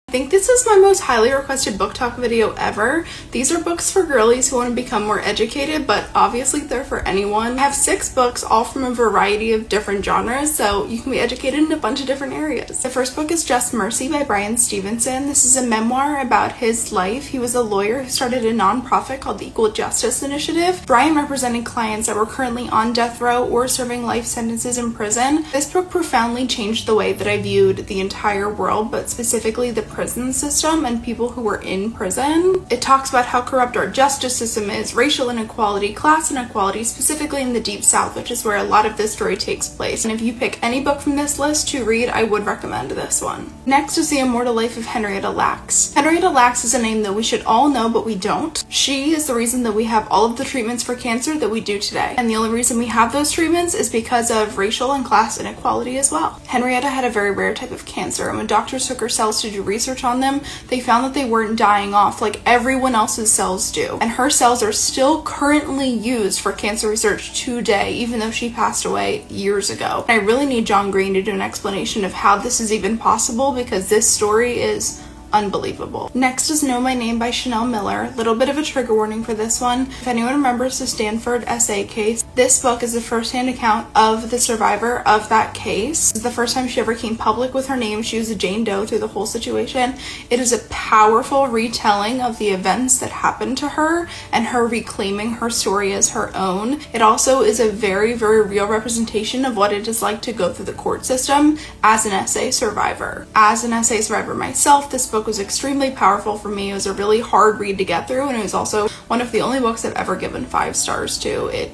I think this is my most highly requested book talk video ever. These are books for girlies who want to become more educated, but obviously they're for anyone. I have 6 books, all from a variety of different genres, so you can be educated in a bunch of different areas. The first book is Just Mercy by Bryan Stevenson. This is a memoir about his life. He was a lawyer who started a nonprofit called the Equal Justice Initiative. Bryan represented clients that were currently on death row or serving life sentences in prison. This book profoundly changed the way that I viewed the entire world, but specifically the prison system and people who were in prison. It talks about how corrupt our justice system is, racial inequality, class inequality, specifically in the Deep South, which is where a lot of this story takes place. And if you pick any book from this list to read, I would recommend this one. Next is The Immortal Life of Henrietta Lacks. Henrietta Lacks is a name that we should all know, but we don't. She is the reason that we have all of the treatments for cancer that we do today. And the only reason we have those treatments is because of racial and class inequality as well. Henrietta had a very rare type of cancer, and when doctors took her cells to do research on them, they found that they weren't dying off like everyone else's cells do. And her cells are still currently used for cancer research today, even though she passed away years ago. And I really need John Green to do an explanation of how this is even possible, because this story is unbelievable. Next is Know My Name by Chanel Miller. Little bit of a trigger warning for this one. If anyone remembers the Stanford SA case, this book is a first-hand account of the survivor of that case. This is the first time she ever came public with her name. She was a Jane Doe through the whole situation. It is a powerful retelling of the events that happened to her and her reclaiming her story as her own. It also is a very, very real representation of what it is like to go through the court system as an SA survivor. As an SA survivor myself, this book was extremely powerful for me. It was a really hard read to get through, and it was also one of the only books I've ever given 5 stars to. It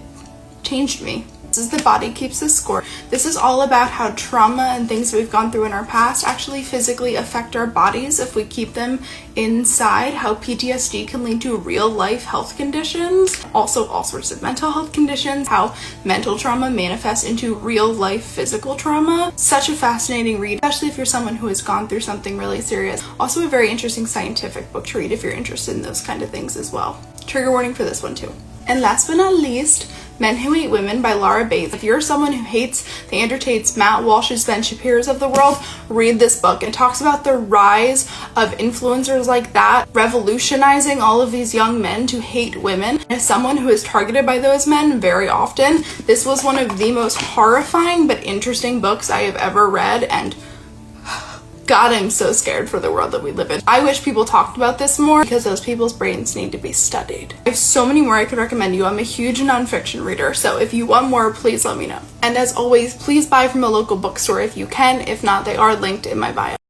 changed me. This is The Body Keeps the Score. This is all about how trauma and things we've gone through in our past actually physically affect our bodies if we keep them inside, how PTSD can lead to real life health conditions, also all sorts of mental health conditions, how mental trauma manifests into real life physical trauma. Such a fascinating read, especially if you're someone who has gone through something really serious. Also a very interesting scientific book to read if you're interested in those kind of things as well. Trigger warning for this one too. And last but not least, Men Who Hate Women by Laura Bates. If you're someone who hates the Andrew Tates, Matt Walsh's, Ben Shapiro's of the world, read this book. It talks about the rise of influencers like that, revolutionizing all of these young men to hate women. As someone who is targeted by those men very often, this was one of the most horrifying but interesting books I have ever read, and God, I'm so scared for the world that we live in. I wish people talked about this more, because those people's brains need to be studied. I have so many more I could recommend you. I'm a huge nonfiction reader, so if you want more, please let me know. And as always, please buy from a local bookstore if you can. If not, they are linked in my bio.